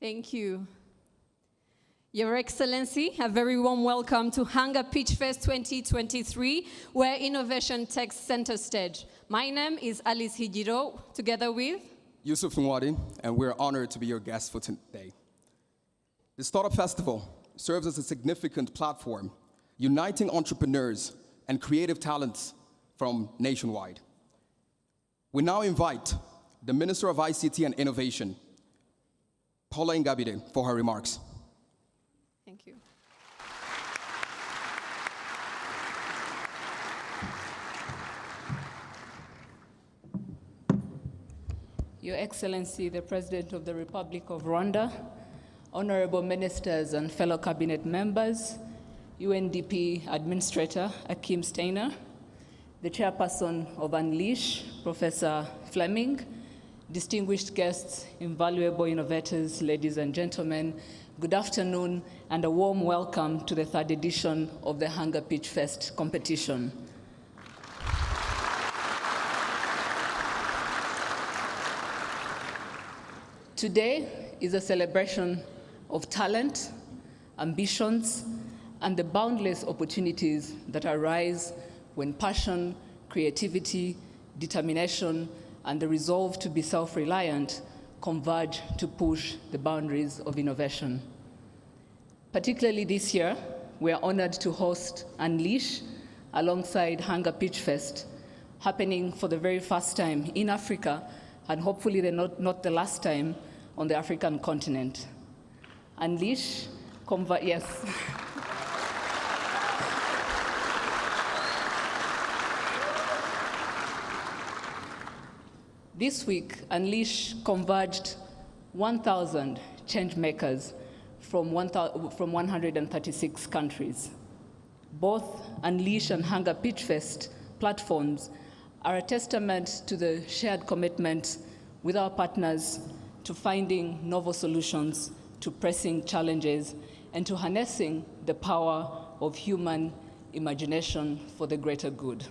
Thank you. Your Excellency, a very warm welcome to Hanga Pitchfest 2023, where innovation takes center stage. My name is Alice Hijiro, together with Yusuf Nwadi, and we're honored to be your guest for today. The Startup Festival serves as a significant platform, uniting entrepreneurs and creative talents from nationwide. We now invite the Minister of ICT and Innovation, Paula Ngabire, for her remarks. Thank you. Your Excellency, the President of the Republic of Rwanda, honorable ministers and fellow cabinet members, UNDP Administrator Akim Steiner, the Chairperson of Unleash, Professor Fleming, distinguished guests, invaluable innovators, ladies and gentlemen, good afternoon and a warm welcome to the third edition of the Hanga Pitchfest competition. Today is a celebration of talent, ambitions, and the boundless opportunities that arise when passion, creativity, determination, and the resolve to be self-reliant converge to push the boundaries of innovation. Particularly this year, we are honored to host Unleash alongside Hanga Pitchfest, happening for the very first time in Africa, and hopefully not the last time on the African continent. Unleash, yes. This week, Unleash converged 1,000 change makers from 136 countries. Both Unleash and Hanga Pitchfest platforms are a testament to the shared commitment with our partners to finding novel solutions to pressing challenges and to harnessing the power of human imagination for the greater good.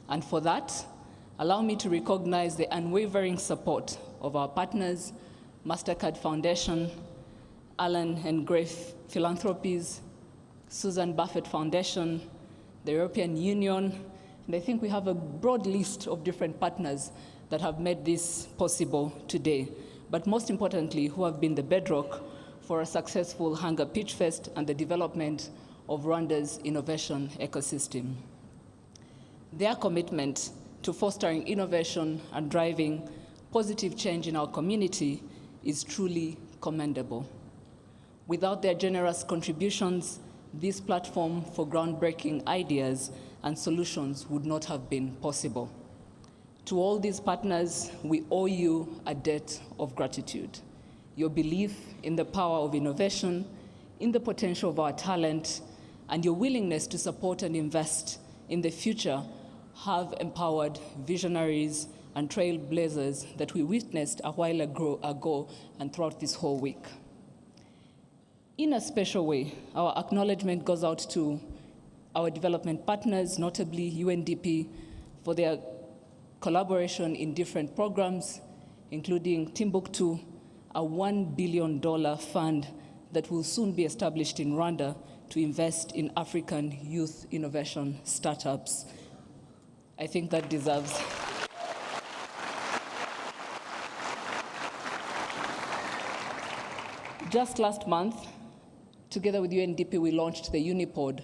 And for that, allow me to recognize the unwavering support of our partners, MasterCard Foundation, Alan and Grace Philanthropies, Susan Buffett Foundation, the European Union, and I think we have a broad list of different partners that have made this possible today, but most importantly, who have been the bedrock for a successful Hanga Pitchfest and the development of Rwanda's innovation ecosystem. Their commitment to fostering innovation and driving positive change in our community is truly commendable. Without their generous contributions, this platform for groundbreaking ideas and solutions would not have been possible. To all these partners, we owe you a debt of gratitude. Your belief in the power of innovation, in the potential of our talent, and your willingness to support and invest in the future have empowered visionaries and trailblazers that we witnessed a while ago and throughout this whole week. In a special way, our acknowledgement goes out to our development partners, notably UNDP, for their collaboration in different programs, including Timbuktu, a $1 billion fund that will soon be established in Rwanda to invest in African youth innovation startups. I think that deserves. Just last month, together with UNDP, we launched the Unipod,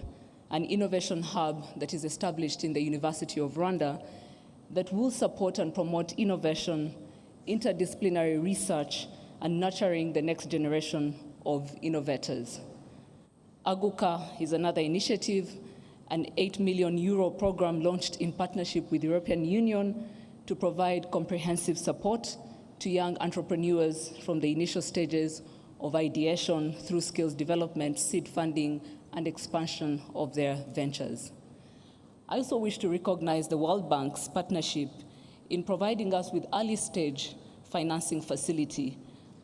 an innovation hub that is established in the University of Rwanda that will support and promote innovation, interdisciplinary research, and nurturing the next generation of innovators. Aguka is another initiative, an €8 million program launched in partnership with the European Union to provide comprehensive support to young entrepreneurs from the initial stages of ideation through skills development, seed funding, and expansion of their ventures. I also wish to recognize the World Bank's partnership in providing us with early stage financing facility,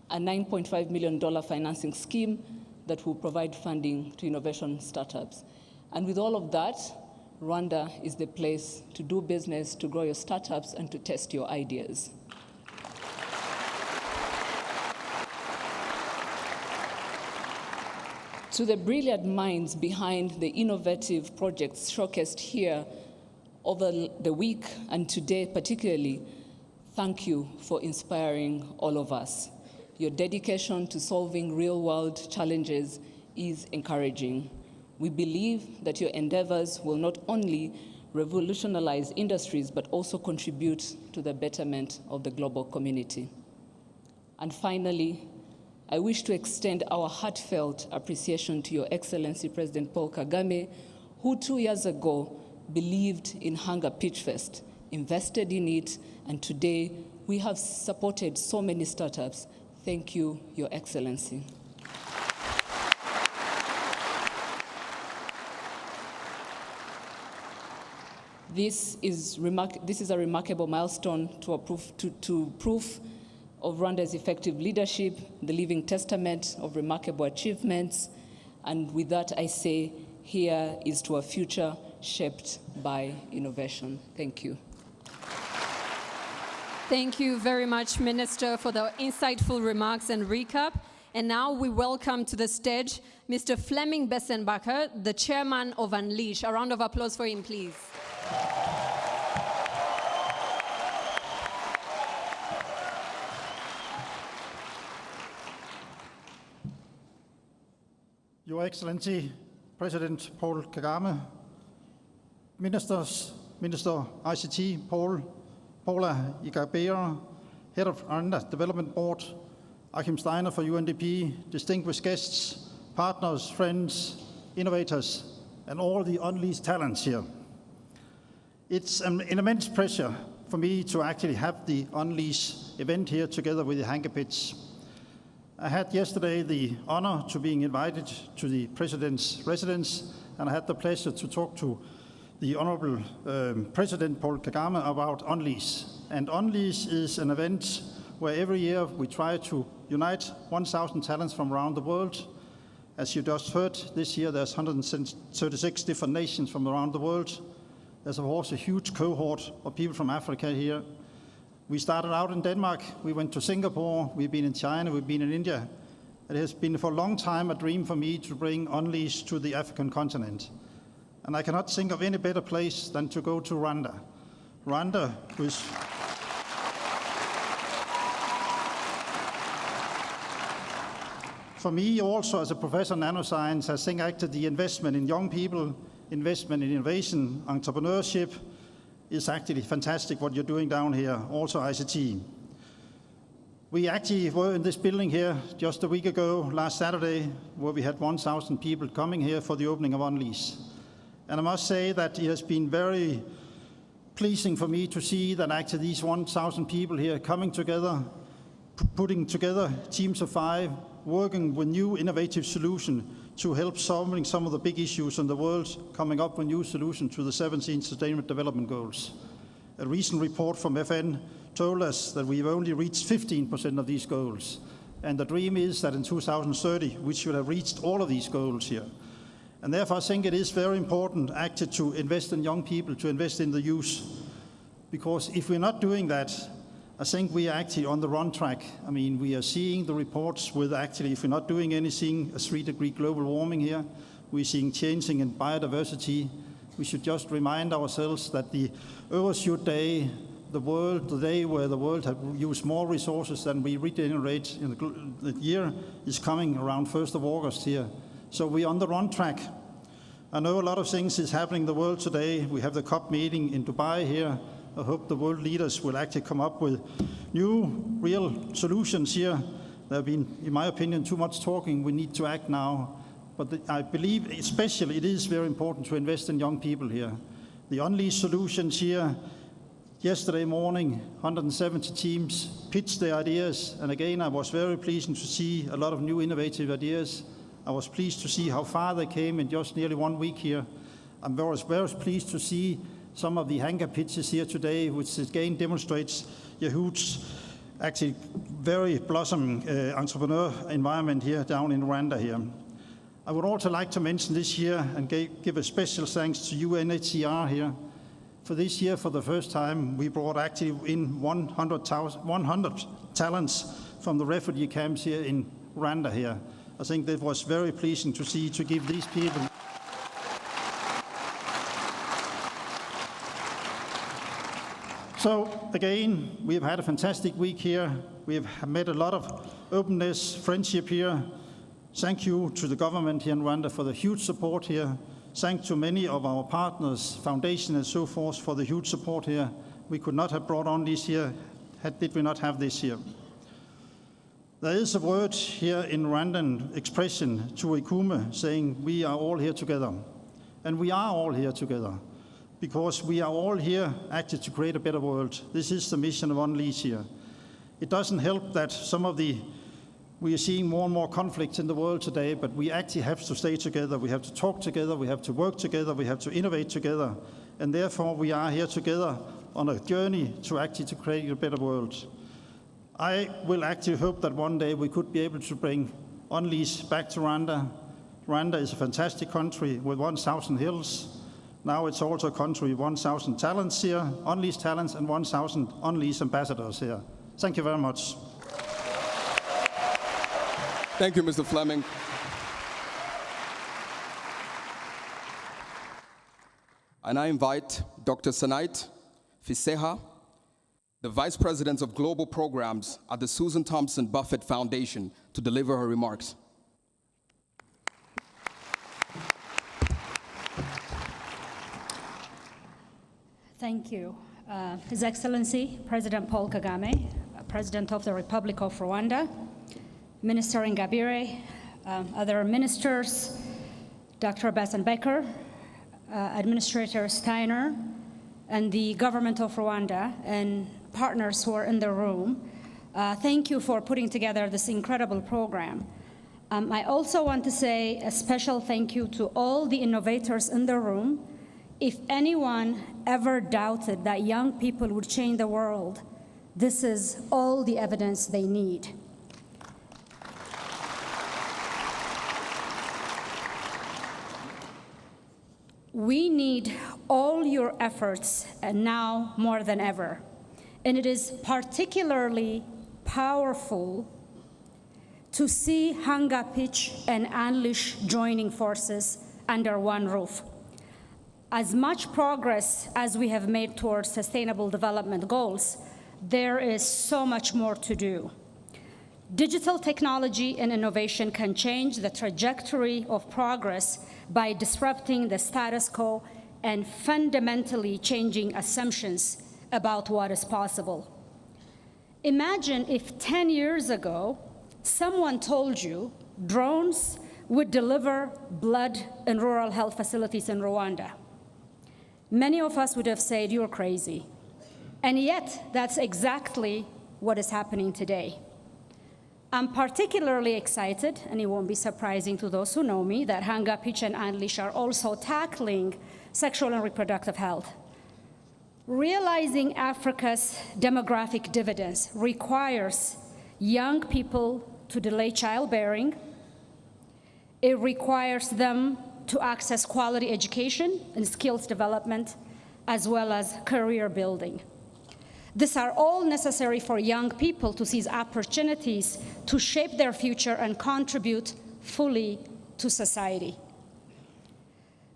a $9.5 million financing scheme that will provide funding to innovation startups. And with all of that, Rwanda is the place to do business, to grow your startups, and to test your ideas. To the brilliant minds behind the innovative projects showcased here over the week and today particularly, thank you for inspiring all of us. Your dedication to solving real-world challenges is encouraging. We believe that your endeavors will not only revolutionize industries, but also contribute to the betterment of the global community. And finally, I wish to extend our heartfelt appreciation to Your Excellency President Paul Kagame, who 2 years ago believed in Hanga Pitchfest, invested in it, and today we have supported so many startups. Thank you, Your Excellency. This is a remarkable milestone to proof of Rwanda's effective leadership, the living testament of remarkable achievements. And with that, I say, here is to a future shaped by innovation. Thank you. Thank you very much, Minister, for the insightful remarks and recap. And now we welcome to the stage Mr. Fleming Bessenbacher, the chairman of Unleash. A round of applause for him, please. Your Excellency, President Paul Kagame, Ministers, Minister ICT Paula Igabera, Head of Rwanda Development Board, Achim Steiner for UNDP, distinguished guests, partners, friends, innovators, and all the unleashed talents here. It's an immense pleasure for me to actually have the Unleash event here together with the Hanga Pitch. I had yesterday the honor to being invited to the President's residence, and I had the pleasure to talk to the Honorable President Paul Kagame about Unleash. And Unleash is an event where every year we try to unite 1,000 talents from around the world. As you just heard, this year there's 136 different nations from around the world. There's of course a huge cohort of people from Africa here. We started out in Denmark, we went to Singapore, we've been in China, we've been in India. It has been for a long time a dream for me to bring Unleash to the African continent. And I cannot think of any better place than to go to Rwanda. Rwanda was... For me also as a professor in nanoscience, I think actually the investment in young people, investment in innovation, entrepreneurship, is actually fantastic what you're doing down here, also ICT. We actually were in this building here just a week ago, last Saturday, where we had 1,000 people coming here for the opening of Unleash. And I must say that it has been very pleasing for me to see that actually these 1,000 people here coming together, putting together teams of 5, working with new innovative solutions to help solving some of the big issues in the world, coming up with new solutions to the 17 Sustainable Development Goals. A recent report from FN told us that we've only reached 15% of these goals. And the dream is that in 2030, we should have reached all of these goals here. And therefore, I think it is very important actually to invest in young people, to invest in the youth. Because if we're not doing that, I think we are actually on the wrong track. I mean, we are seeing the reports with actually, if we're not doing anything, a 3-degree global warming here. We're seeing changing in biodiversity. We should just remind ourselves that the Overshoot Day, the day where the world have used more resources than we regenerate in the year, is coming around 1st of August here. So we're on the wrong track. I know a lot of things is happening in the world today. We have the COP meeting in Dubai here. I hope the world leaders will actually come up with new, real solutions here. There have been, in my opinion, too much talking. We need to act now. But I believe especially it is very important to invest in young people here. The Unleash solutions here, yesterday morning, 170 teams pitched their ideas. And again, I was very pleased to see a lot of new innovative ideas. I was pleased to see how far they came in just nearly 1 week here. I'm very pleased to see some of the Hanga pitches here today, which again demonstrates a huge, actually very blossoming entrepreneur environment here down in Rwanda here. I would also like to mention this year and give a special thanks to UNHCR here. For this year, for the first time, we brought actually in 100 talents from the refugee camps here in Rwanda here. I think that was very pleasing to see, to give these people. So again, we've had a fantastic week here. We've met a lot of openness, friendship here. Thank you to the government here in Rwanda for the huge support here. Thanks to many of our partners, foundation and so forth, for the huge support here. We could not have brought on this here did we not have this here. There is a word here in Rwandan expression, tuikume, saying we are all here together. And we are all here together because we are all here actually to create a better world. This is the mission of Unleash here. It doesn't help that we are seeing more and more conflicts in the world today, but we actually have to stay together. We have to talk together, we have to work together, we have to innovate together. And therefore we are here together on a journey to create a better world. I will actually hope that one day we could be able to bring Unleash back to Rwanda. Rwanda is a fantastic country with 1,000 hills. Now it's also a country with 1,000 talents here, Unleash talents, and 1,000 Unleash ambassadors here. Thank you very much. Thank you, Mr. Fleming. And I invite Dr. Sanait Fiseha, the Vice President of Global Programs at the Susan Thompson Buffett Foundation, to deliver her remarks. Thank you. His Excellency, President Paul Kagame, President of the Republic of Rwanda, Minister Ingabire, other ministers, Dr. Basenbecker, Administrator Steiner, and the government of Rwanda, and partners who are in the room. Thank you for putting together this incredible program. I also want to say a special thank you to all the innovators in the room. If anyone ever doubted that young people would change the world, this is all the evidence they need. We need all your efforts, and now more than ever. And it is particularly powerful to see Hanga, Pitch, and Unleash joining forces under one roof. As much progress as we have made towards sustainable development goals, there is so much more to do. Digital technology and innovation can change the trajectory of progress by disrupting the status quo and fundamentally changing assumptions about what is possible. Imagine if 10 years ago, someone told you drones would deliver blood in rural health facilities in Rwanda. Many of us would have said, you're crazy. And yet, that's exactly what is happening today. I'm particularly excited, and it won't be surprising to those who know me, that Hanga, Pitch, and Unleash are also tackling sexual and reproductive health. Realizing Africa's demographic dividends requires young people to delay childbearing. It requires them to access quality education and skills development, as well as career building. These are all necessary for young people to seize opportunities to shape their future and contribute fully to society.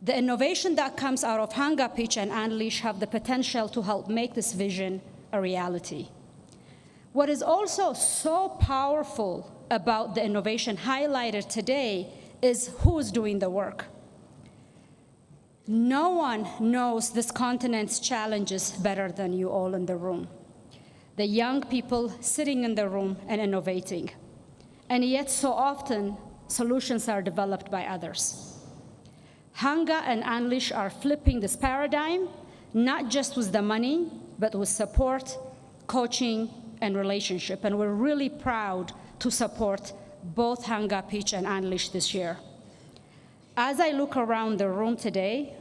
The innovation that comes out of Hanga, Pitch, and Unleash have the potential to help make this vision a reality. What is also so powerful about the innovation highlighted today is who is doing the work. No one knows this continent's challenges better than you all in the room. The young people sitting in the room and innovating. And yet so often, solutions are developed by others. Hanga and Unleash are flipping this paradigm, not just with the money, but with support, coaching, and relationship. And we're really proud to support both Hanga, Pitch, and Unleash this year. As I look around the room today,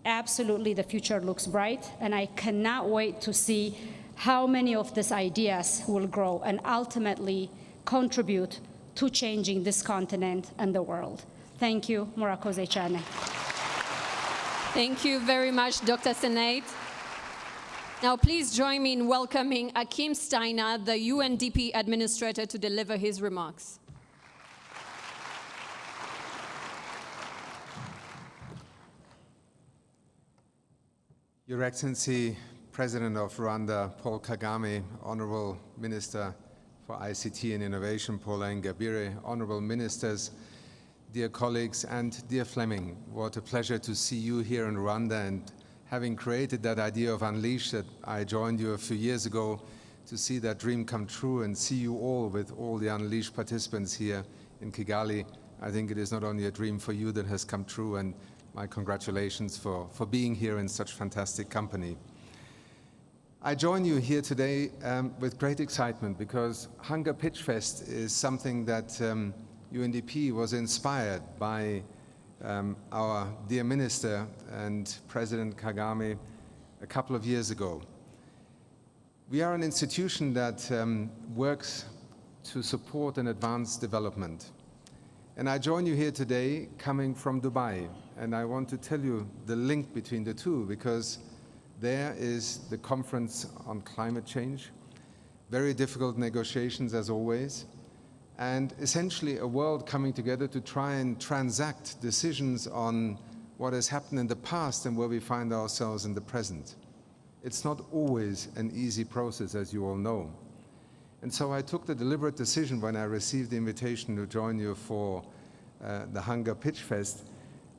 absolutely the future looks bright, and I cannot wait to see how many of these ideas will grow and ultimately contribute to changing this continent and the world. Thank you, Murakoze Chane. Thank you very much, Dr. Sanait. Now, please join me in welcoming Akim Steiner, the UNDP administrator, to deliver his remarks. Your Excellency, President of Rwanda, Paul Kagame, Honorable Minister for ICT and Innovation, Paul Ngabire, Honorable Ministers, dear colleagues, and dear Fleming, what a pleasure to see you here in Rwanda, and having created that idea of Unleash that I joined you a few years ago, to see that dream come true and see you all with all the Unleash participants here in Kigali. I think it is not only a dream for you that has come true, and my congratulations for being here in such fantastic company. I join you here today with great excitement because Hanga Pitchfest is something that UNDP was inspired by our dear Minister and President Kagame a couple of years ago. We are an institution that works to support and advance development. And I join you here today coming from Dubai, and I want to tell you the link between the two, because there is the conference on climate change, very difficult negotiations as always, and essentially a world coming together to try and transact decisions on what has happened in the past and where we find ourselves in the present. It's not always an easy process, as you all know. And so I took the deliberate decision when I received the invitation to join you for the Hanga Pitchfest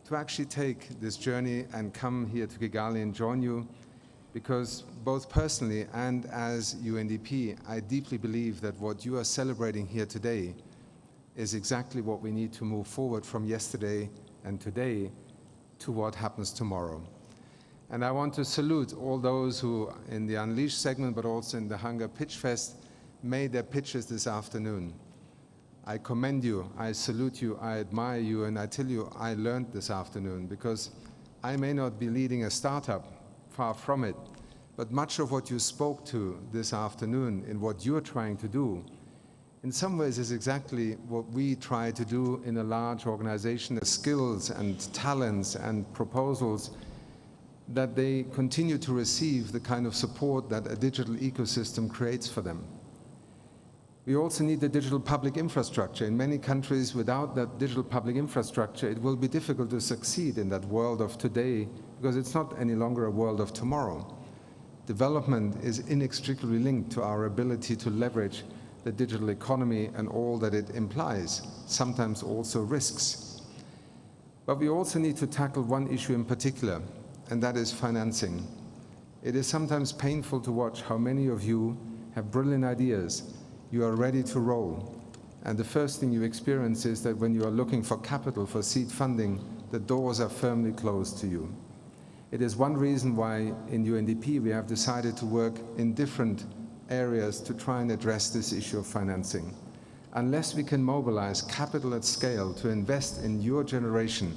to actually take this journey and come here to Kigali and join you, because both personally and as UNDP, I deeply believe that what you are celebrating here today is exactly what we need to move forward from yesterday and today to what happens tomorrow. And I want to salute all those who, in the Unleash segment, but also in the Hanga Pitchfest, made their pitches this afternoon. I commend you, I salute you, I admire you, and I tell you, I learned this afternoon, because I may not be leading a startup, far from it, but much of what you spoke to this afternoon in what you're trying to do, in some ways is exactly what we try to do in a large organization. The skills and talents and proposals that they continue to receive the kind of support that a digital ecosystem creates for them. We also need the digital public infrastructure. In many countries, without that digital public infrastructure, it will be difficult to succeed in that world of today, because it's not any longer a world of tomorrow. Development is inextricably linked to our ability to leverage the digital economy and all that it implies, sometimes also risks. But we also need to tackle one issue in particular, and that is financing. It is sometimes painful to watch how many of you have brilliant ideas. You are ready to roll. And the first thing you experience is that when you are looking for capital, for seed funding, the doors are firmly closed to you. It is one reason why in UNDP we have decided to work in different areas to try and address this issue of financing. Unless we can mobilize capital at scale to invest in your generation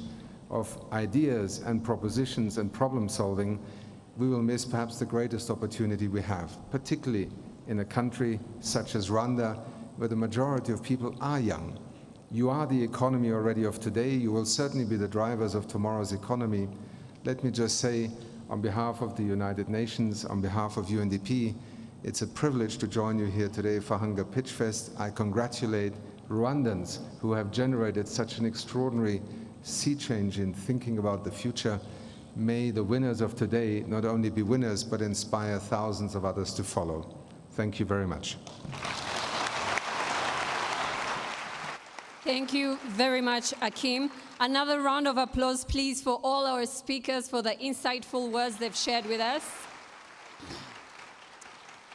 of ideas and propositions and problem solving, we will miss perhaps the greatest opportunity we have, particularly in a country such as Rwanda, where the majority of people are young. You are the economy already of today. You will certainly be the drivers of tomorrow's economy. Let me just say, on behalf of the United Nations, on behalf of UNDP, it's a privilege to join you here today for Hanga Pitchfest. I congratulate Rwandans who have generated such an extraordinary sea change in thinking about the future. May the winners of today not only be winners, but inspire thousands of others to follow. Thank you very much. Thank you very much, Akim. Another round of applause, please, for all our speakers for the insightful words they've shared with us.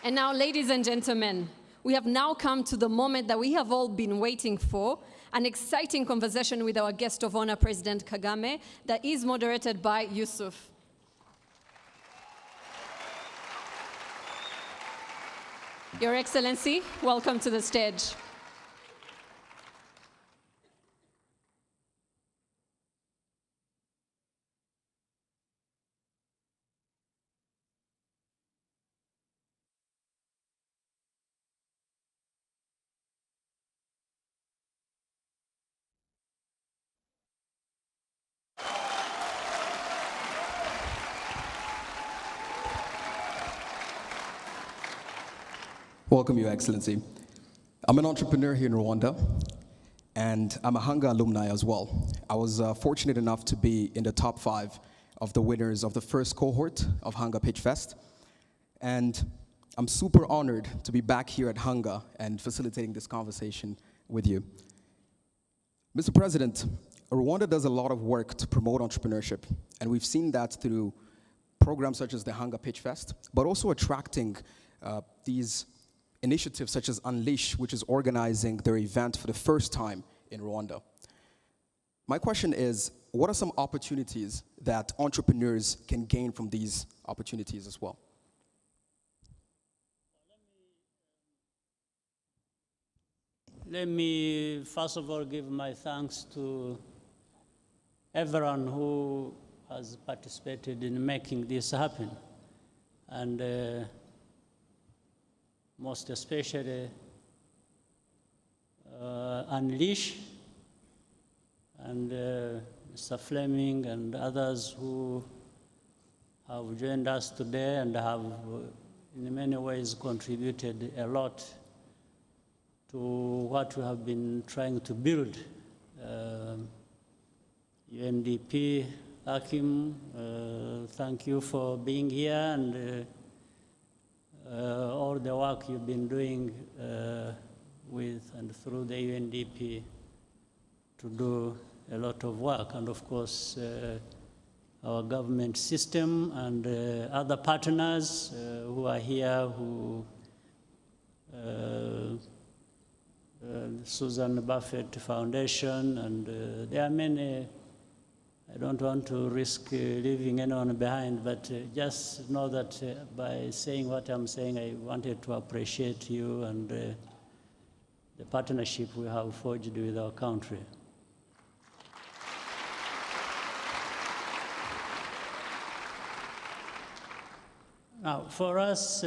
And now, ladies and gentlemen, we have now come to the moment that we have all been waiting for, an exciting conversation with our guest of honor, President Kagame, that is moderated by Yusuf. Your Excellency, welcome to the stage. Welcome, Your Excellency. I'm an entrepreneur here in Rwanda, and I'm a Hanga alumni as well. I was fortunate enough to be in the top 5 of the winners of the first cohort of Hanga Pitchfest. And I'm super honored to be back here at Hanga and facilitating this conversation with you. Mr. President, Rwanda does a lot of work to promote entrepreneurship, and we've seen that through programs such as the Hanga Pitchfest, but also attracting these initiatives such as Unleash, which is organizing their event for the first time in Rwanda. My question is, what are some opportunities that entrepreneurs can gain from these opportunities as well? Let me first of all give my thanks to everyone who has participated in making this happen, and most especially Unleash and Mr. Fleming and others who have joined us today and have in many ways contributed a lot to what we have been trying to build. UNDP, Akim, thank you for being here, and all the work you've been doing with and through the UNDP to do a lot of work. And of course, our government system and other partners who are here, who Susan Buffett Foundation, and there are many. I don't want to risk leaving anyone behind, but just know that by saying what I'm saying, I wanted to appreciate you and the partnership we have forged with our country. Now, for us,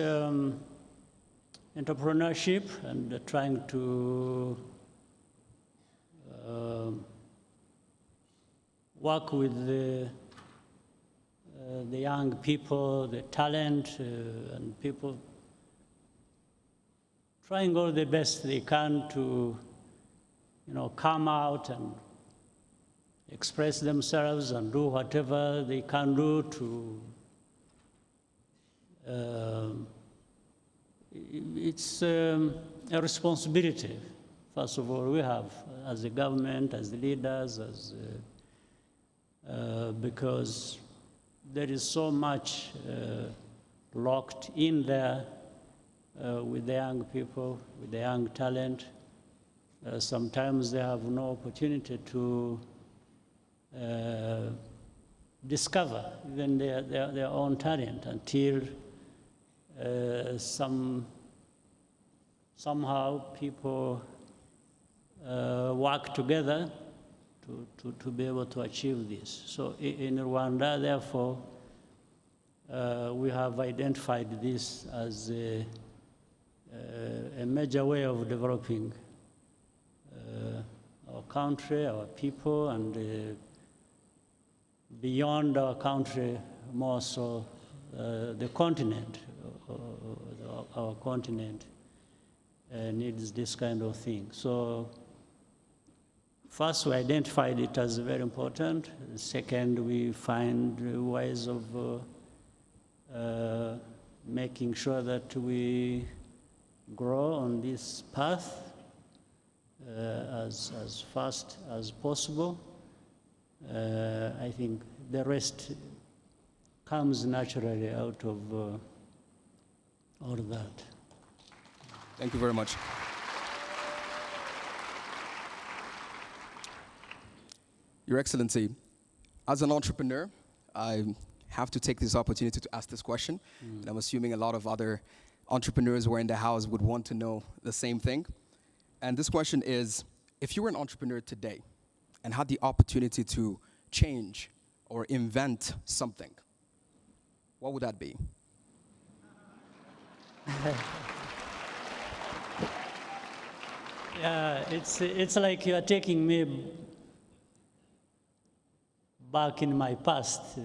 entrepreneurship and trying to work with the young people, the talent, and people trying all the best they can to, come out and express themselves and do whatever they can do to. It's a responsibility, first of all, we have as a government, as the leaders, because there is so much locked in there with the young people, with the young talent. Sometimes they have no opportunity to discover even their own talent until somehow people work together to be able to achieve this. So in Rwanda, therefore, we have identified this as a major way of developing our country, our people, and beyond our country, more so the continent. Our continent needs this kind of thing. So first, we identified it as very important. Second, we find ways of making sure that we grow on this path as fast as possible. I think the rest comes naturally out of all of that. Thank you very much. Your Excellency, as an entrepreneur, I have to take this opportunity to ask this question, and I'm assuming a lot of other entrepreneurs who are in the house would want to know the same thing. And this question is, if you were an entrepreneur today and had the opportunity to change or invent something, what would that be? Yeah, it's like you are taking me back in my past,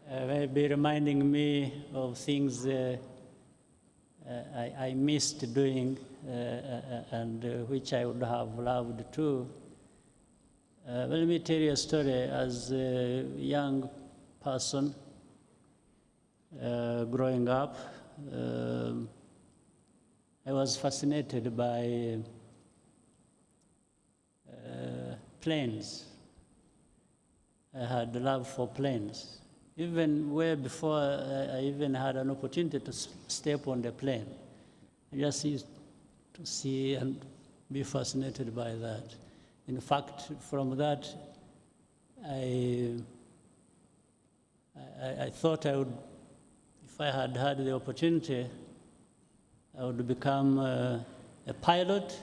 maybe reminding me of things I missed doing and which I would have loved to. Let me tell you a story. As a young person growing up, I was fascinated by planes. I had a love for planes. Even way before I even had an opportunity to step on the plane. I just used to see and be fascinated by that. In fact, from that, I thought I would, if I had had the opportunity, I would become a pilot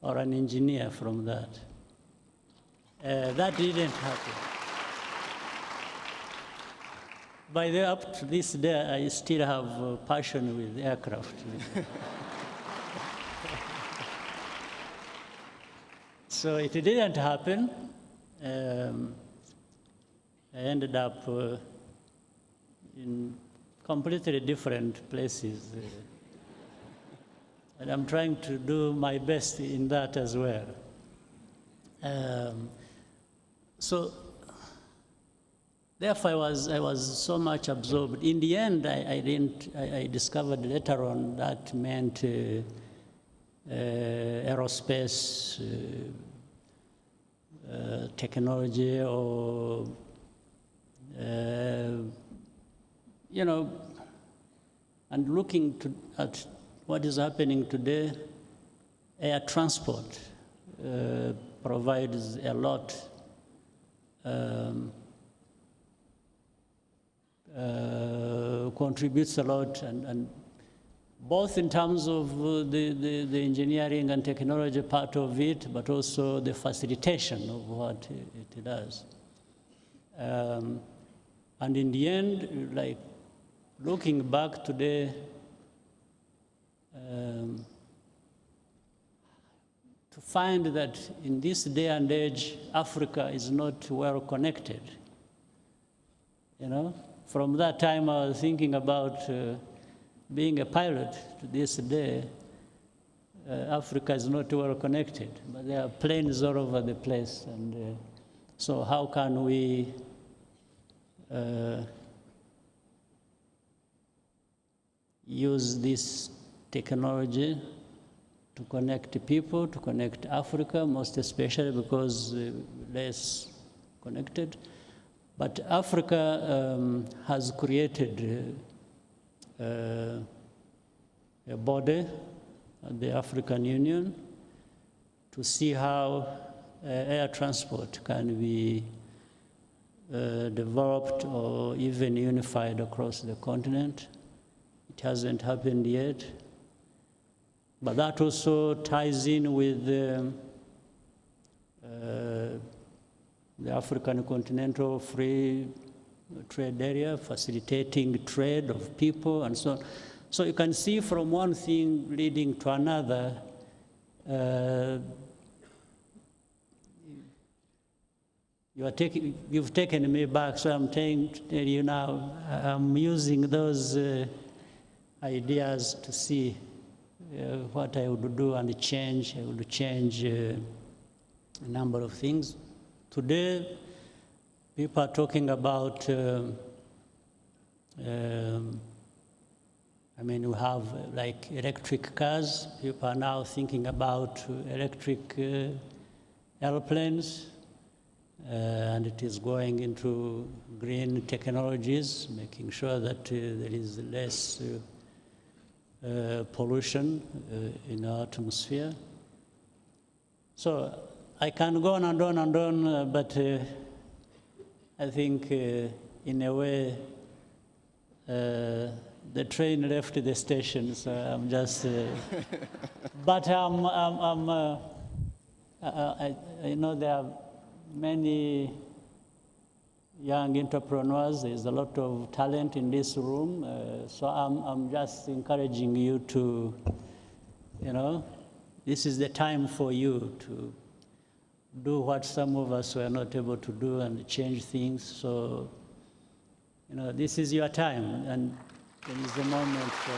or an engineer from that. That didn't happen. By the up to this day, I still have a passion with aircraft. So it didn't happen. I ended up in completely different places. And I'm trying to do my best in that as well. So therefore, I was so much absorbed. In the end, I discovered later on that meant aerospace technology, or you know, and looking at what is happening today, air transport provides a lot. Contributes a lot, and both in terms of the engineering and technology part of it, but also the facilitation of what it does. And in the end, like looking back today, to find that in this day and age, Africa is not well connected. You know, from that time I was thinking about being a pilot to this day. Africa is not well connected, but there are planes all over the place. And so how can we use this technology to connect people, to connect Africa, most especially because less connected. But Africa has created a body, the African Union, to see how air transport can be developed or even unified across the continent. It hasn't happened yet. But that also ties in with the African Continental Free Trade Area, facilitating trade of people and so on. So you can see from one thing leading to another. You've taken me back, so I'm trying to tell you now, I'm using those ideas to see what I would do and change. I would change a number of things. Today, people are talking about, I mean, we have like electric cars. People are now thinking about electric airplanes, and it is going into green technologies, making sure that there is less pollution in our atmosphere. So I can go on and on and on, but I think in a way the train left the station, so I'm just. But I know there are many young entrepreneurs. There's a lot of talent in this room, so I'm just encouraging you to, you know, this is the time for you to do what some of us were not able to do and change things. So, you know, this is your time, and it is the moment for.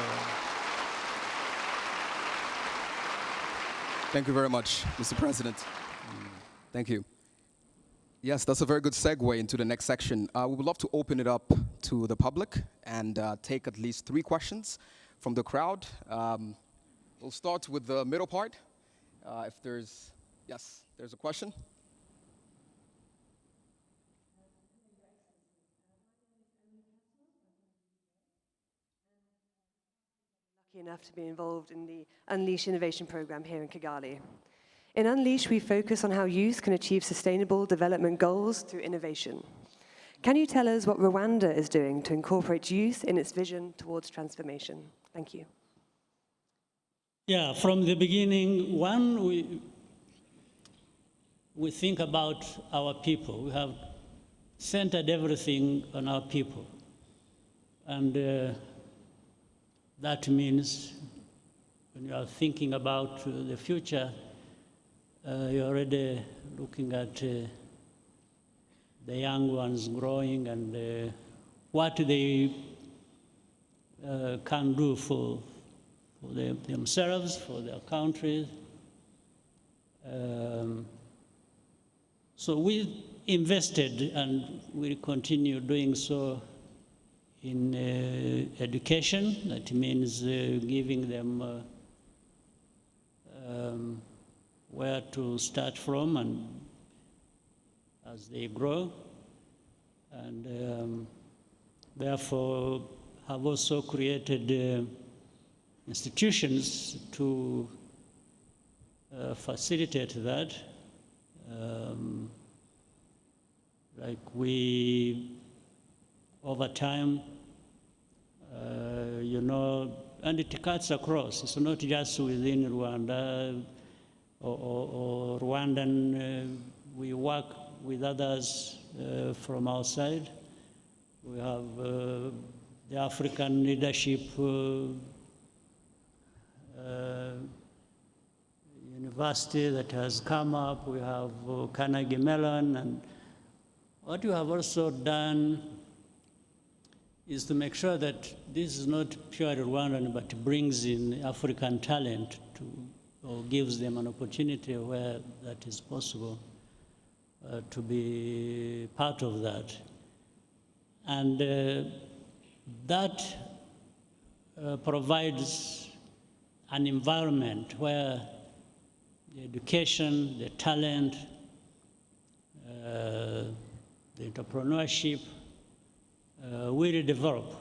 Thank you very much, Mr. President. Thank you. Yes, that's a very good segue into the next section. We would love to open it up to the public and take at least 3 questions from the crowd. We'll start with the middle part. If there's, yes, there's a question. Lucky enough to be involved in the Unleash Innovation Program here in Kigali. In Unleash, we focus on how youth can achieve sustainable development goals through innovation. Can you tell us what Rwanda is doing to incorporate youth in its vision towards transformation? Thank you. Yeah, from the beginning, we think about our people. We have centered everything on our people. And that means when you are thinking about the future, you're already looking at the young ones growing and what they can do for themselves, for their country. So we invested, and we continue doing so, in education. That means giving them where to start from and as they grow. And therefore have also created institutions to facilitate that. Like we, over time, you know, and it cuts across. It's not just within Rwanda or Rwandan. We work with others from outside. We have the African Leadership University that has come up. We have Carnegie Mellon. And what we have also done is to make sure that this is not purely Rwandan, but brings in African talent or gives them an opportunity where that is possible to be part of that. And that provides an environment where the education, the talent, the entrepreneurship will develop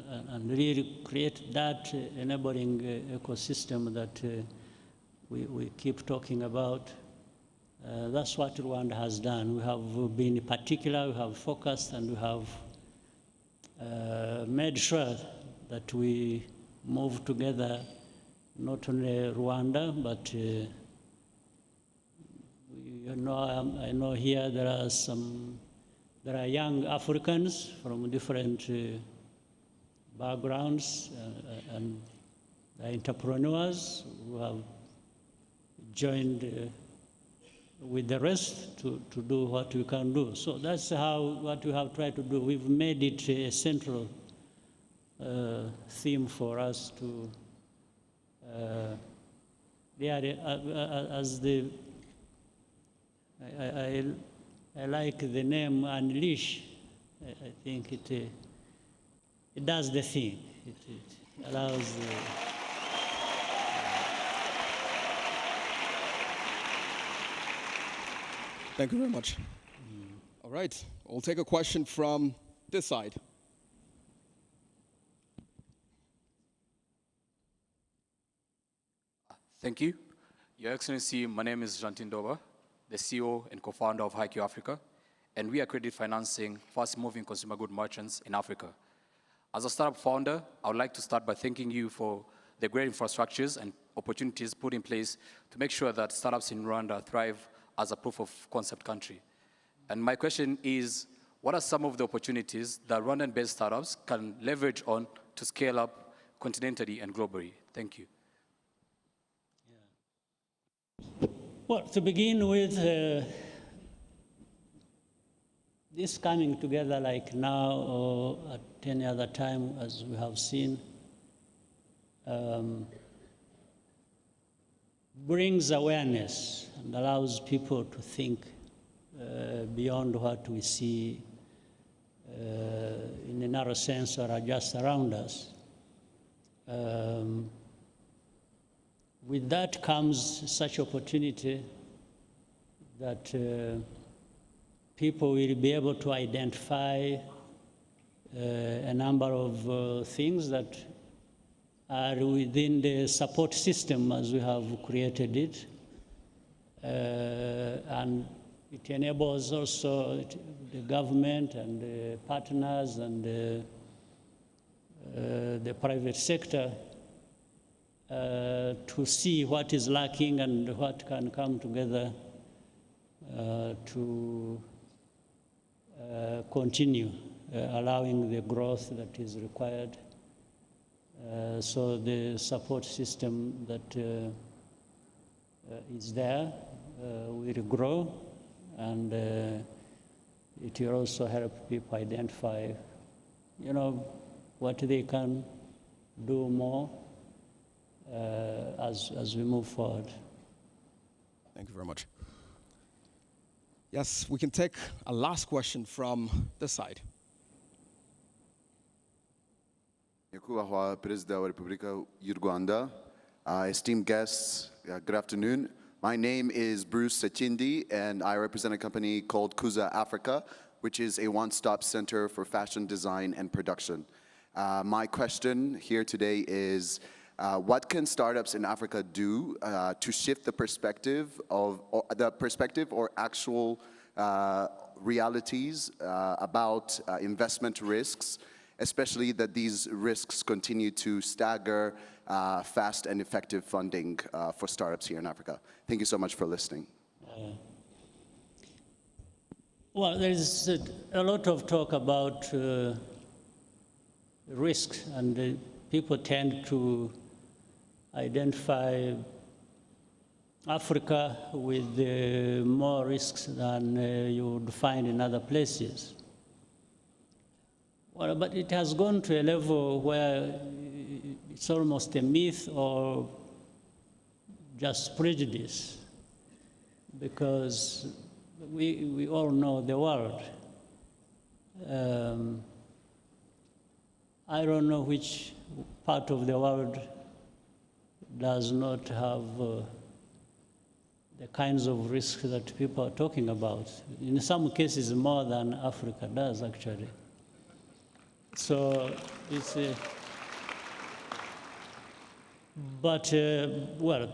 and really create that enabling ecosystem that we keep talking about. That's what Rwanda has done. We have been particular, we have focused, and we have made sure that we move together, not only Rwanda, but I know here there are young Africans from different backgrounds and entrepreneurs who have joined with the rest to do what we can do. So that's what we have tried to do. We've made it a central theme for us to, I like the name Unleash. I think it does the thing. It allows. Thank you very much. All right, we'll take a question from this side. Thank you. Your Excellency, my name is Jantin Doba, the CEO and co-founder of HiQ Africa, and we are credit financing fast-moving consumer good merchants in Africa. As a startup founder, I would like to start by thanking you for the great infrastructures and opportunities put in place to make sure that startups in Rwanda thrive as a proof of concept country. And my question is, what are some of the opportunities that Rwandan-based startups can leverage on to scale up continentally and globally? Thank you. Well, to begin with, this coming together like now or at any other time, as we have seen, brings awareness and allows people to think beyond what we see in a narrow sense or are just around us. With that comes such opportunity that people will be able to identify a number of things that are within the support system as we have created it. And it enables also the government and the partners and the private sector to see what is lacking and what can come together to continue allowing the growth that is required. So the support system that is there will grow, and it will also help people identify, what they can do more as we move forward. Thank you very much. Yes, we can take a last question from this side. Nyakubahwa Perezida wa Repubulika y'u Rwanda, esteemed guests, good afternoon. My name is Bruce Sachindi, and I represent a company called Kuza Africa, which is a one-stop center for fashion design and production. My question here today is, what can startups in Africa do to shift the perspective or actual realities about investment risks, especially that these risks continue to stagger fast and effective funding for startups here in Africa? Thank you so much for listening. Well, there is a lot of talk about risks, and people tend to identify Africa with more risks than you would find in other places. Well, but it has gone to a level where it's almost a myth or just prejudice, because we all know the world. I don't know which part of the world does not have the kinds of risks that people are talking about. In some cases, more than Africa does, actually. So it's well,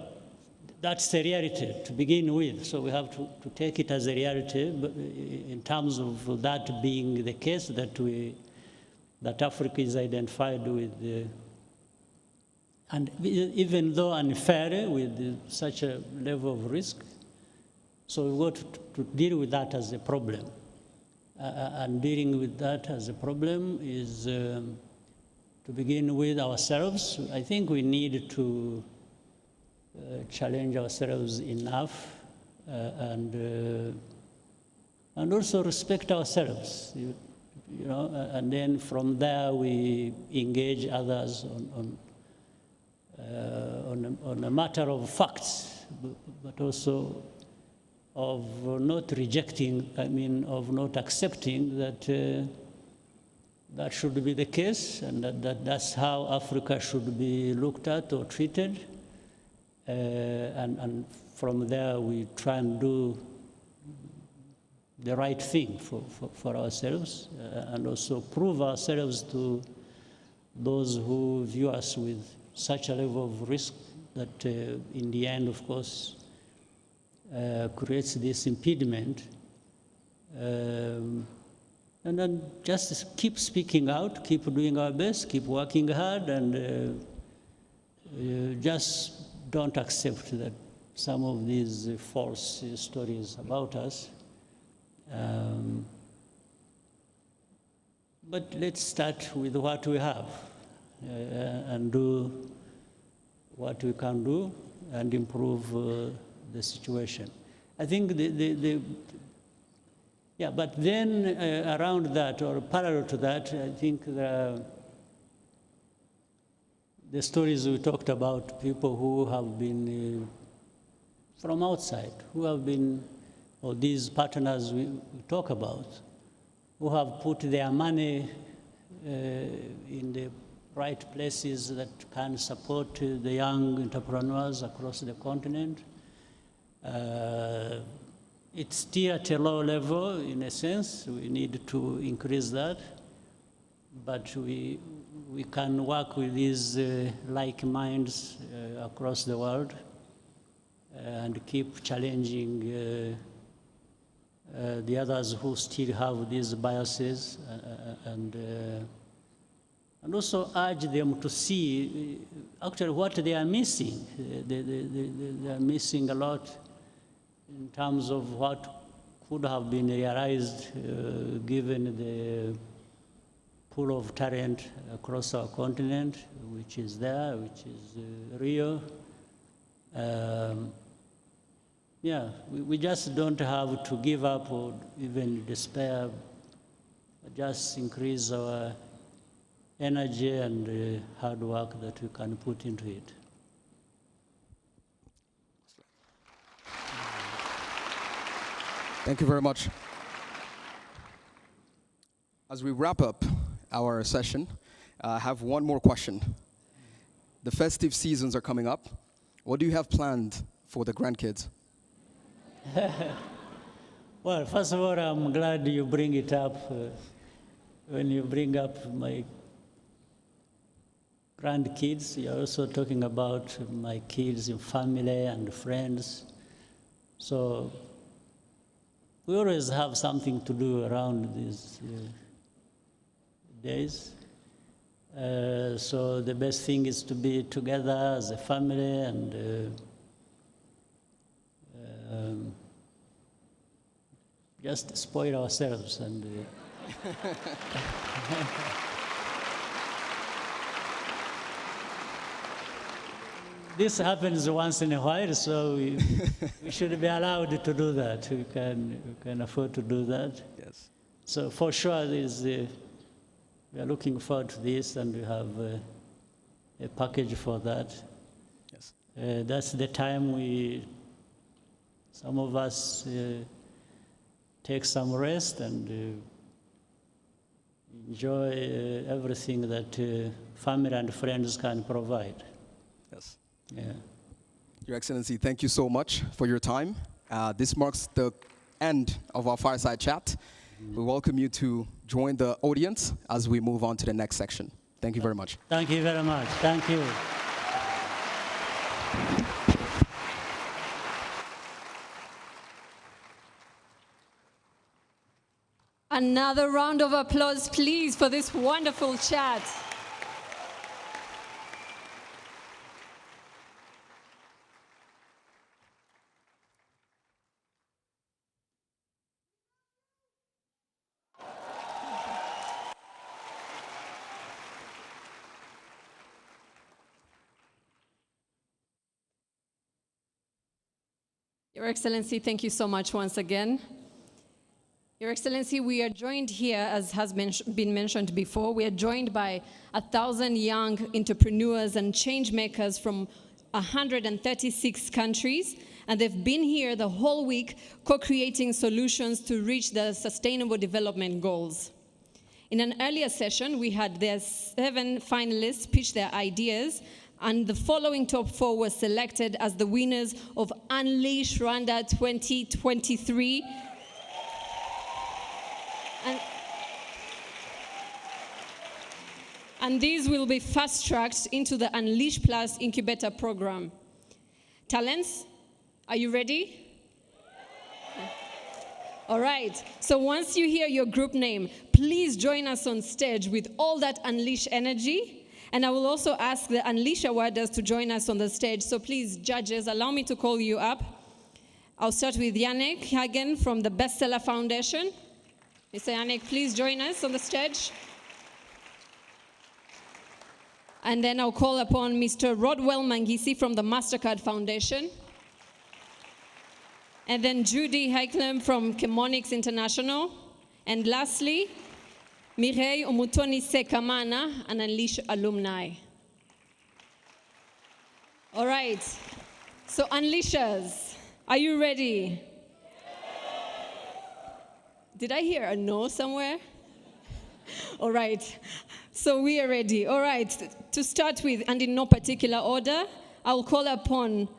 that's the reality to begin with. So we have to take it as a reality, but in terms of that being the case, that Africa is identified with, and even though unfair with such a level of risk, so we've got to deal with that as a problem. And dealing with that as a problem is to begin with ourselves. I think we need to challenge ourselves enough and also respect ourselves, and then from there we engage others on a matter of facts, but also of not rejecting, of not accepting that that should be the case, and that's how Africa should be looked at or treated. And from there, we try and do the right thing for ourselves, and also prove ourselves to those who view us with such a level of risk that in the end, of course, creates this impediment. And then just keep speaking out, keep doing our best, keep working hard, and just don't accept that some of these false stories about us. But let's start with what we have and do what we can do and improve the situation. I think but then around that or parallel to that, I think the stories we talked about, people who have been from outside, who have been or these partners we talk about, who have put their money in the right places that can support the young entrepreneurs across the continent. It's still at a low level, in a sense. We need to increase that. But we can work with these like minds across the world and keep challenging the others who still have these biases and also urge them to see actually what they are missing. They are missing a lot in terms of what could have been realized given the pool of talent across our continent, which is there, which is real. Yeah, we just don't have to give up or even despair, but just increase our energy and hard work that we can put into it. Thank you very much. As we wrap up our session, I have one more question. The festive seasons are coming up. What do you have planned for the grandkids? Well, first of all, I'm glad you bring it up. When you bring up my grandkids, you're also talking about my kids and family and friends. So we always have something to do around these days. So the best thing is to be together as a family and just spoil ourselves and this happens once in a while, so we should be allowed to do that. We can afford to do that. Yes. So for sure, we are looking forward to this, and we have a package for that. Yes. That's the time some of us take some rest and enjoy everything that family and friends can provide. Yes. Yeah. Your Excellency, thank you so much for your time. This marks the end of our fireside chat. We welcome you to join the audience as we move on to the next section. Thank you very much. Thank you very much. Thank you. Another round of applause, please, for this wonderful chat. Your Excellency, thank you so much once again. Your Excellency, we are joined here, as has been mentioned before, we are joined by 1,000 young entrepreneurs and change makers from 136 countries, and they've been here the whole week co-creating solutions to reach the Sustainable Development Goals. In an earlier session, we had their 7 finalists pitch their ideas, and the following top 4 were selected as the winners of Unleash Rwanda 2023. And these will be fast-tracked into the Unleash Plus Incubator Program. Talents, are you ready? All right, so once you hear your group name, please join us on stage with all that Unleash energy. And I will also ask the Unleash Awarders to join us on the stage. So please, judges, allow me to call you up. I'll start with Yannick Hagen from the Bestseller Foundation. Mr. Yannick, please join us on the stage. And then I'll call upon Mr. Rodwell Mangisi from the MasterCard Foundation. And then Judy Heiklem from Chemonics International. And lastly, Mireille Omutoni Sekamana, an Unleash alumni. All right, so Unleashers, are you ready? Did I hear a no somewhere? All right, so we are ready. All right, to start with, and in no particular order, I'll call upon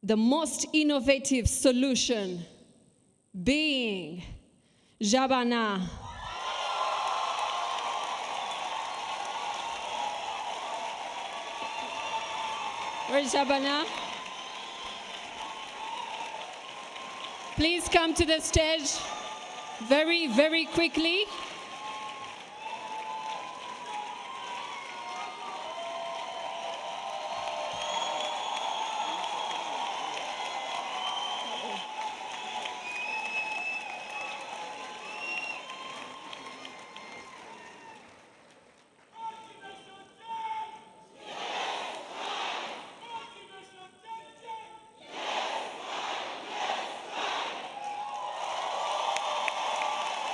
the most innovative solution being Jabana. Where's Jabana? Please come to the stage very, very quickly.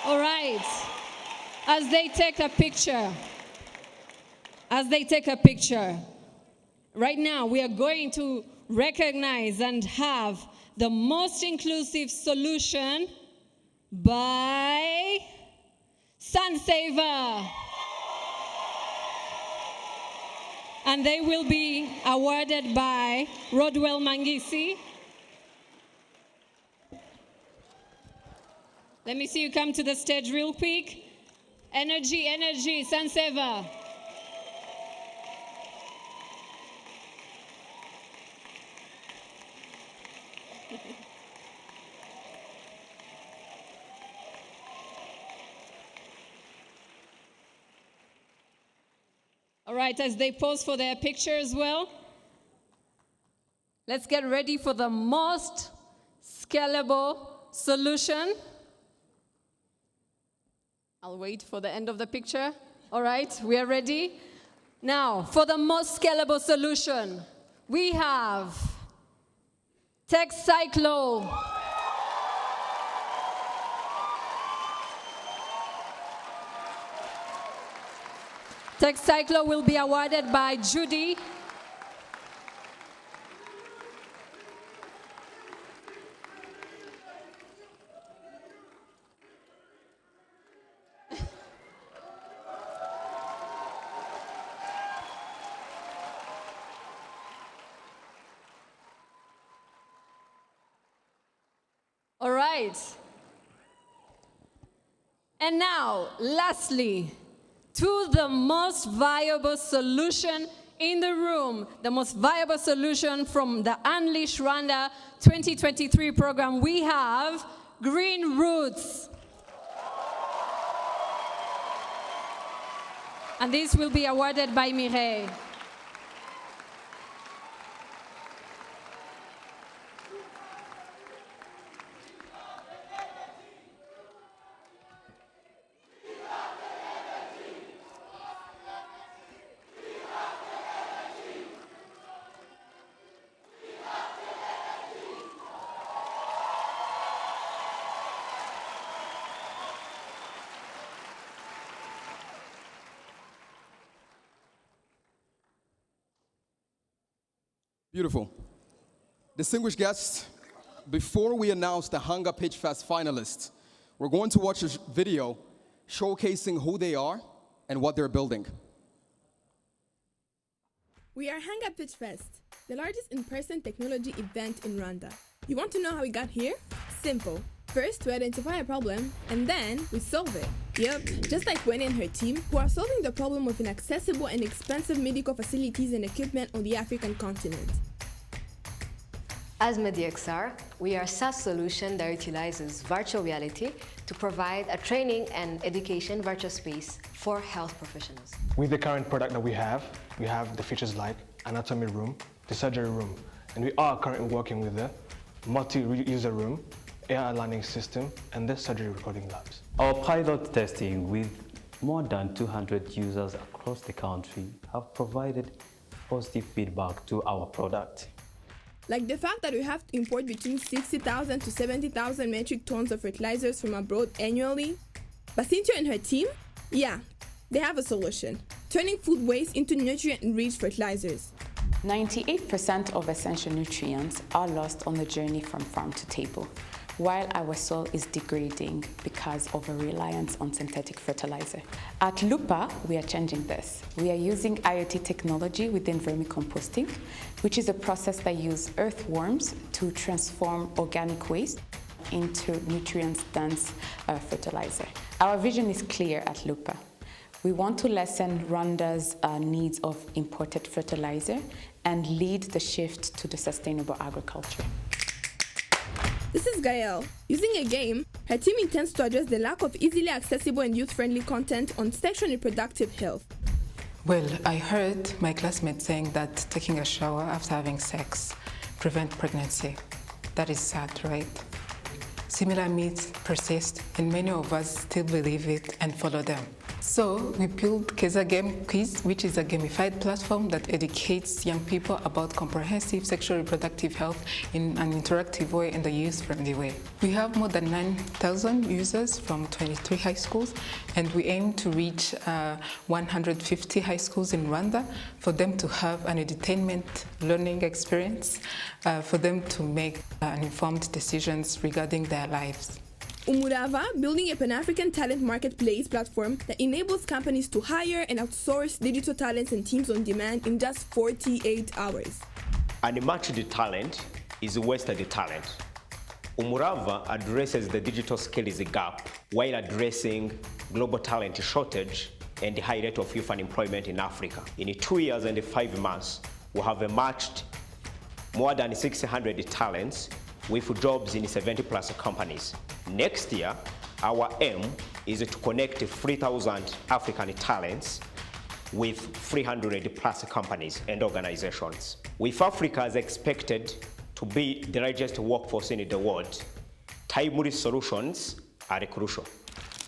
All right, as they take a picture, right now we are going to recognize and have the most inclusive solution by Sunsaver. And they will be awarded by Rodwell Mangisi. Let me see you come to the stage real quick. Energy, energy, Sunsaver. All right, as they pose for their picture as well, let's get ready for the most scalable solution. I'll wait for the end of the picture. All right, we are ready. Now, for the most scalable solution, we have TechCyclo. TechCyclo will be awarded by Judy. All right. And now, lastly, to the most viable solution in the room, the most viable solution from the Unleash Rwanda 2023 program, we have Green Roots. And this will be awarded by Mireille. Beautiful. Distinguished guests, before we announce the Hanga Pitchfest finalists, we're going to watch a video showcasing who they are and what they're building. We are Hanga Pitchfest, the largest in-person technology event in Rwanda. You want to know how we got here? Simple. First, we identify a problem, and then we solve it. Yep, just like Wendy and her team, who are solving the problem of inaccessible and expensive medical facilities and equipment on the African continent. As MediXR, we are a SaaS solution that utilizes virtual reality to provide a training and education virtual space for health professionals. With the current product that we have the features like anatomy room, the surgery room, and we are currently working with the multi-user room, AI learning system, and the surgery recording labs. Our pilot testing with more than 200 users across the country have provided positive feedback to our product. Like the fact that we have to import between 60,000 to 70,000 metric tons of fertilizers from abroad annually. But Cynthia and her team, yeah, they have a solution, turning food waste into nutrient-enriched fertilizers. 98% of essential nutrients are lost on the journey from farm to table. while our soil is degrading because of a reliance on synthetic fertilizer. At Lupa, we are changing this. We are using IoT technology within vermicomposting, which is a process that uses earthworms to transform organic waste into nutrient-dense fertilizer. Our vision is clear at Lupa. We want to lessen Rwanda's needs of imported fertilizer and lead the shift to the sustainable agriculture. This is Gael. Using a game, her team intends to address the lack of easily accessible and youth-friendly content on sexual and reproductive health. Well, I heard my classmates saying that taking a shower after having sex prevents pregnancy. That is sad, right? Similar myths persist, and many of us still believe it and follow them. So we built Keza Game Quiz, which is a gamified platform that educates young people about comprehensive sexual reproductive health in an interactive way and a youth-friendly way. We have more than 9,000 users from 23 high schools, and we aim to reach 150 high schools in Rwanda for them to have an entertainment learning experience, for them to make informed decisions regarding their lives. Umurava, building a Pan-African talent marketplace platform that enables companies to hire and outsource digital talents and teams on demand in just 48 hours. Unmatched talent is wasted talent. Umurava addresses the digital skills gap while addressing global talent shortage and the high rate of youth unemployment in Africa. In 2 years and 5 months, we have matched more than 600 talents with jobs in 70+ companies. Next year, our aim is to connect 3,000 African talents with 300+ companies and organizations. With Africa is expected to be the largest workforce in the world, timely solutions are crucial.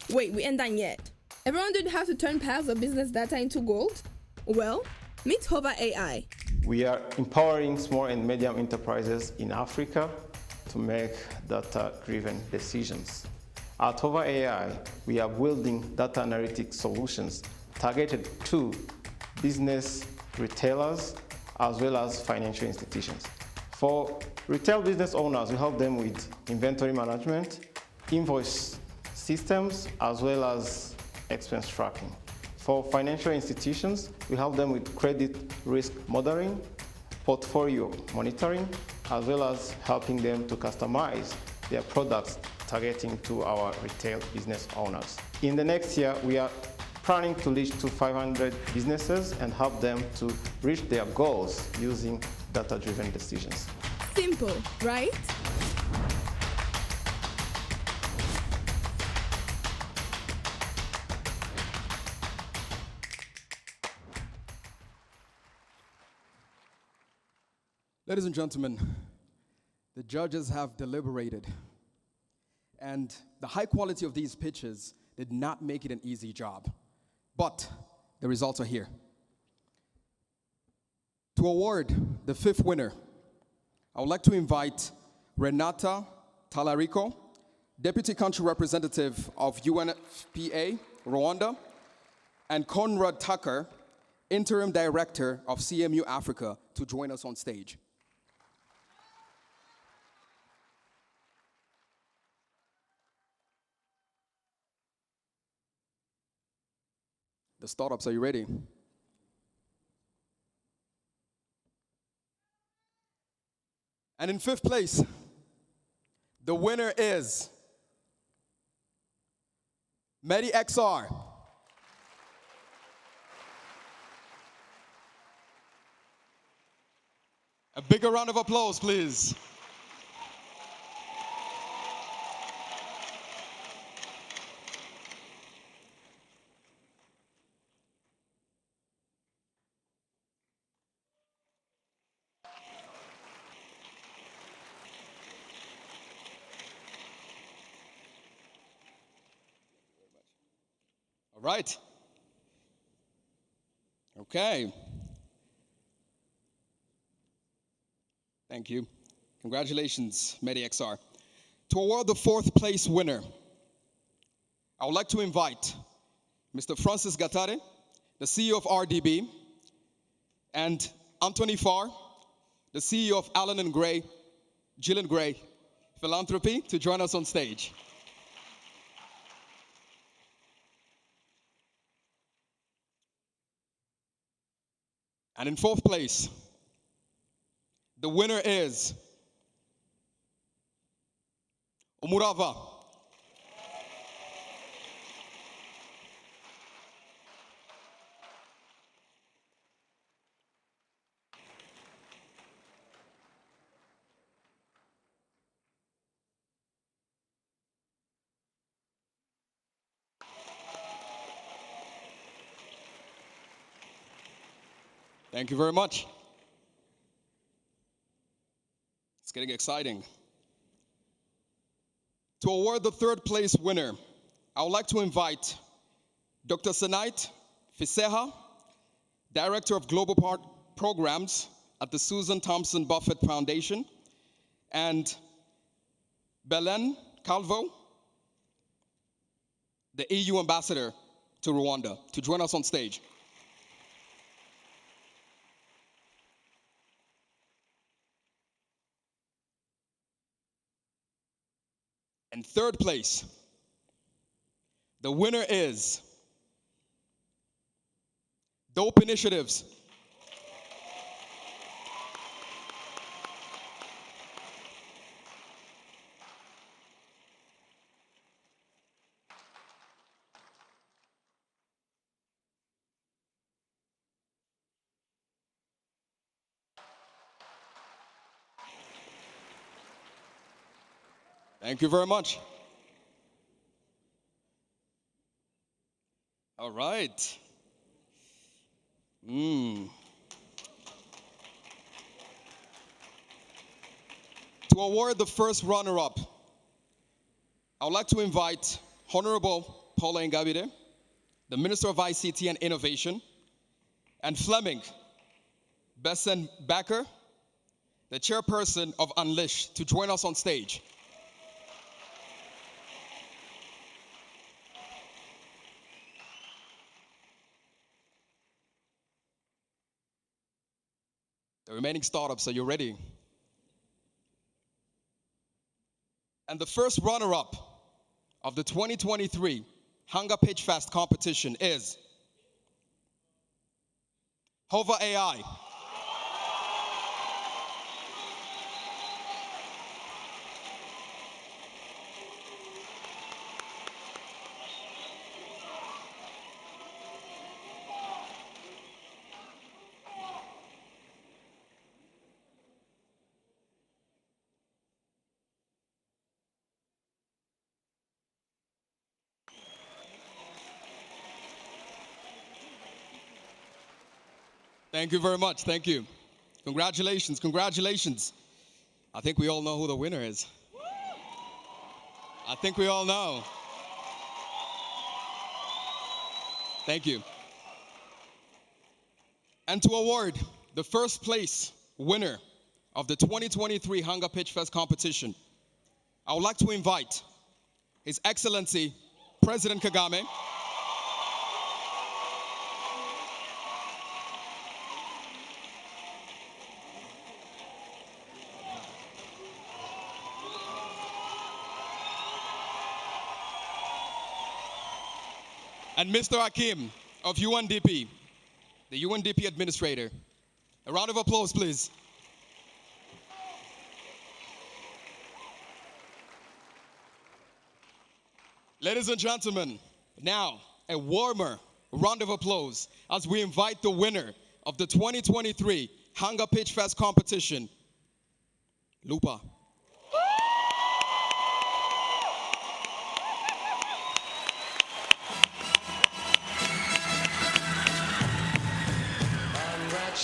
Wait, we ain't done yet. Ever wondered how to turn piles of business data into gold? Well, meet Hova AI. We are empowering small and medium enterprises in Africa to make data-driven decisions. At Hova AI, we are building data analytics solutions targeted to business retailers as well as financial institutions. For retail business owners, we help them with inventory management, invoice systems, as well as expense tracking. For financial institutions, we help them with credit risk modeling, portfolio monitoring, as well as helping them to customize their products targeting to our retail business owners. In the next year, we are planning to reach to 500 businesses and help them to reach their goals using data-driven decisions. Simple, right? Ladies and gentlemen, the judges have deliberated, and the high quality of these pitches did not make it an easy job, but the results are here. To award the 5th winner, I would like to invite Renata Talarico, Deputy Country Representative of UNFPA, Rwanda, and Conrad Tucker, Interim Director of CMU Africa, to join us on stage. The startups, are you ready? And in 5th place, the winner is MediXR. A bigger round of applause, please. All right. Okay. Thank you. Congratulations, MediXR. To award the 4th place winner, I would like to invite Mr. Francis Gatare, the CEO of RDB, and Anthony Farr, the CEO of Allen & Gray, Gillen Gray, Philanthropy to join us on stage. And in fourth place, the winner is Umurava. Thank you very much. It's getting exciting. To award the third place winner, I would like to invite Dr. Sanait Fiseha, Director of Global Programs at the Susan Thompson Buffett Foundation, and Belen Calvo, the EU Ambassador to Rwanda, to join us on stage. And third place, the winner is Dope Initiatives. Thank you very much. All right. To award the first runner-up, I would like to invite Honorable Paula Ngabire, the Minister of ICT and Innovation, and Fleming Bessen-Becker, the Chairperson of Unleash, to join us on stage. The remaining startups, are you ready? And the first runner-up of the 2023 Hanga Pitchfest competition is Hova AI. Thank you very much. Thank you. Congratulations. Congratulations. I think we all know who the winner is. I think we all know. Thank you. And to award the first place winner of the 2023 Hanga Pitchfest competition, I would like to invite His Excellency President Kagame, and Mr. Hakim of UNDP, the UNDP administrator. A round of applause, please. Ladies and gentlemen, now a warmer round of applause as we invite the winner of the 2023 Hanga Pitchfest competition, Lupa.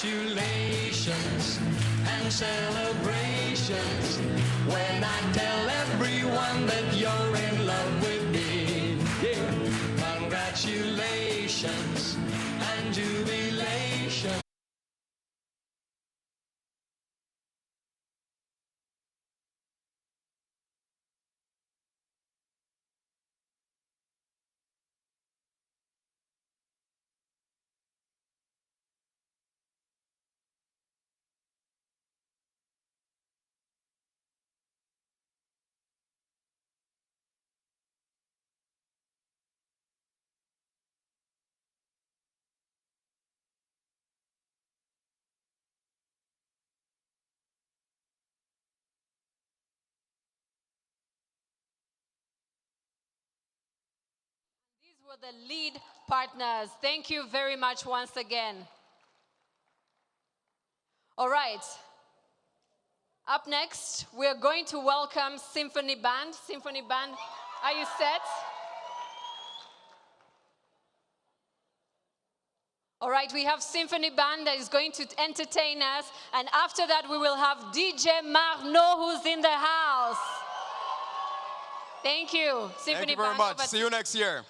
Congratulations and celebrations when I tell everyone that you're in love with me. Yeah. Congratulations and jubilation. were the lead partners. Thank you very much once again. All right. Up next, we're going to welcome Symphony Band. Symphony Band, are you set? All right, we have Symphony Band that is going to entertain us, and after that we will have DJ Marno, who's in the house. Thank you, Symphony Band. Thank you very much. See you next year.